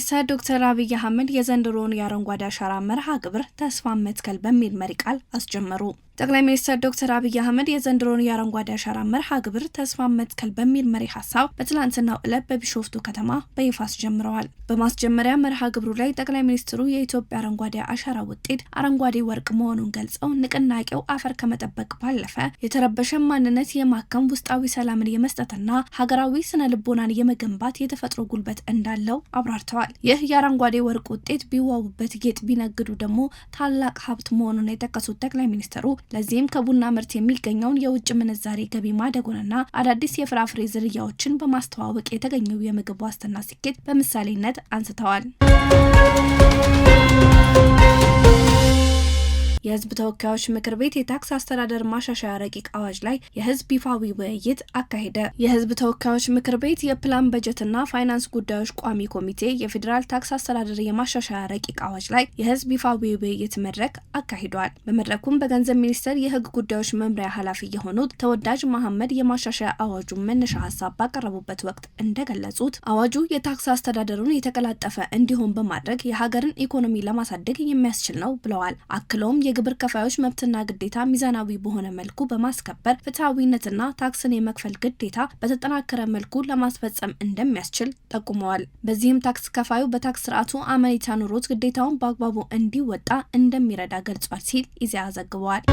ሚኒስትር ዶክተር አብይ አህመድ የዘንድሮውን የአረንጓዴ አሻራ መርሃ ግብር ተስፋ መትከል በሚል መሪ ቃል አስጀመሩ። ጠቅላይ ሚኒስትር ዶክተር አብይ አህመድ የዘንድሮውን የአረንጓዴ አሻራ መርሃ ግብር ተስፋ መትከል በሚል መሪ ሀሳብ በትላንትናው ዕለት በቢሾፍቱ ከተማ በይፋ አስጀምረዋል። በማስጀመሪያ መርሃ ግብሩ ላይ ጠቅላይ ሚኒስትሩ የኢትዮጵያ አረንጓዴ አሻራ ውጤት አረንጓዴ ወርቅ መሆኑን ገልጸው ንቅናቄው አፈር ከመጠበቅ ባለፈ የተረበሸ ማንነት የማከም ውስጣዊ ሰላምን የመስጠትና ሀገራዊ ስነ ልቦናን የመገንባት የተፈጥሮ ጉልበት እንዳለው አብራርተዋል። ይህ የአረንጓዴ ወርቅ ውጤት ቢዋቡበት ጌጥ ቢነግዱ ደግሞ ታላቅ ሀብት መሆኑን የጠቀሱት ጠቅላይ ሚኒስትሩ ለዚህም ከቡና ምርት የሚገኘውን የውጭ ምንዛሬ ገቢ ማደጉንና አዳዲስ የፍራፍሬ ዝርያዎችን በማስተዋወቅ የተገኘው የምግብ ዋስትና ስኬት በምሳሌነት አንስተዋል። የህዝብ ተወካዮች ምክር ቤት የታክስ አስተዳደር ማሻሻያ ረቂቅ አዋጅ ላይ የህዝብ ይፋዊ ውይይት አካሄደ። የህዝብ ተወካዮች ምክር ቤት የፕላን በጀትና ፋይናንስ ጉዳዮች ቋሚ ኮሚቴ የፌዴራል ታክስ አስተዳደር የማሻሻያ ረቂቅ አዋጅ ላይ የህዝብ ይፋዊ ውይይት መድረክ አካሂዷል። በመድረኩም በገንዘብ ሚኒስቴር የህግ ጉዳዮች መምሪያ ኃላፊ የሆኑት ተወዳጅ መሐመድ የማሻሻያ አዋጁን መነሻ ሀሳብ ባቀረቡበት ወቅት እንደገለጹት አዋጁ የታክስ አስተዳደሩን የተቀላጠፈ እንዲሆን በማድረግ የሀገርን ኢኮኖሚ ለማሳደግ የሚያስችል ነው ብለዋል። አክለውም የግብር ከፋዮች መብትና ግዴታ ሚዛናዊ በሆነ መልኩ በማስከበር ፍትሐዊነትና ታክስን የመክፈል ግዴታ በተጠናከረ መልኩ ለማስፈጸም እንደሚያስችል ጠቁመዋል። በዚህም ታክስ ከፋዩ በታክስ ስርዓቱ አመኔታ ኑሮት ግዴታውን በአግባቡ እንዲወጣ እንደሚረዳ ገልጿል ሲል ኢዜአ ዘግቧል።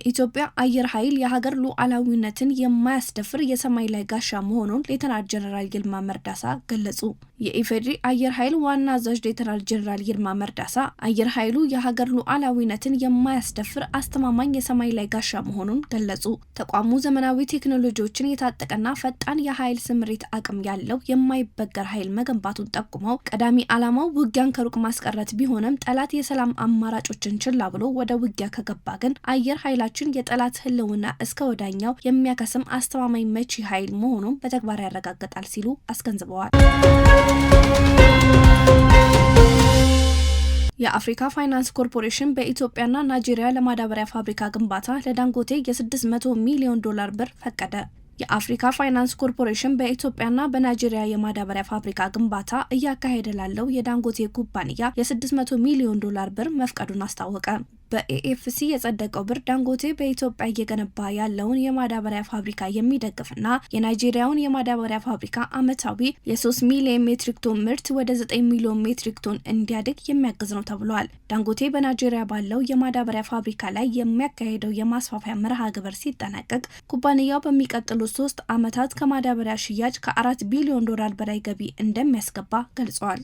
የኢትዮጵያ አየር ኃይል የሀገር ሉዓላዊነትን የማያስደፍር የሰማይ ላይ ጋሻ መሆኑን ሌተናል ጀነራል ይልማ መርዳሳ ገለጹ። የኢፌዴሪ አየር ኃይል ዋና አዛዥ ሌተናል ጀነራል ይልማ መርዳሳ አየር ኃይሉ የሀገር ሉዓላዊነትን የማያስደፍር አስተማማኝ የሰማይ ላይ ጋሻ መሆኑን ገለጹ። ተቋሙ ዘመናዊ ቴክኖሎጂዎችን የታጠቀና ፈጣን የኃይል ስምሪት አቅም ያለው የማይበገር ኃይል መገንባቱን ጠቁመው ቀዳሚ ዓላማው ውጊያን ከሩቅ ማስቀረት ቢሆንም ጠላት የሰላም አማራጮችን ችላ ብሎ ወደ ውጊያ ከገባ ግን አየር ኃይላችን የጠላት ህልውና እስከ ወዳኛው የሚያከስም አስተማማኝ መቺ ኃይል መሆኑን በተግባር ያረጋግጣል ሲሉ አስገንዝበዋል። የአፍሪካ ፋይናንስ ኮርፖሬሽን በኢትዮጵያና ናይጄሪያ ለማዳበሪያ ፋብሪካ ግንባታ ለዳንጎቴ የ$600 ሚሊዮን ብር ፈቀደ። የአፍሪካ ፋይናንስ ኮርፖሬሽን በኢትዮጵያና በናይጄሪያ የማዳበሪያ ፋብሪካ ግንባታ እያካሄደ ላለው የዳንጎቴ ኩባንያ የ$600 ሚሊዮን ብር መፍቀዱን አስታወቀ። በኤኤፍሲ የጸደቀው ብር ዳንጎቴ በኢትዮጵያ እየገነባ ያለውን የማዳበሪያ ፋብሪካ የሚደግፍና የናይጄሪያውን የማዳበሪያ ፋብሪካ አመታዊ የ3 ሚሊዮን ሜትሪክ ቶን ምርት ወደ 9 ሚሊዮን ሜትሪክ ቶን እንዲያድግ የሚያግዝ ነው ተብሏል። ዳንጎቴ በናይጄሪያ ባለው የማዳበሪያ ፋብሪካ ላይ የሚያካሄደው የማስፋፊያ መርሃ ግብር ሲጠናቀቅ ኩባንያው በሚቀጥሉት 3 ዓመታት ከማዳበሪያ ሽያጭ ከ$4 ቢሊዮን በላይ ገቢ እንደሚያስገባ ገልጿል።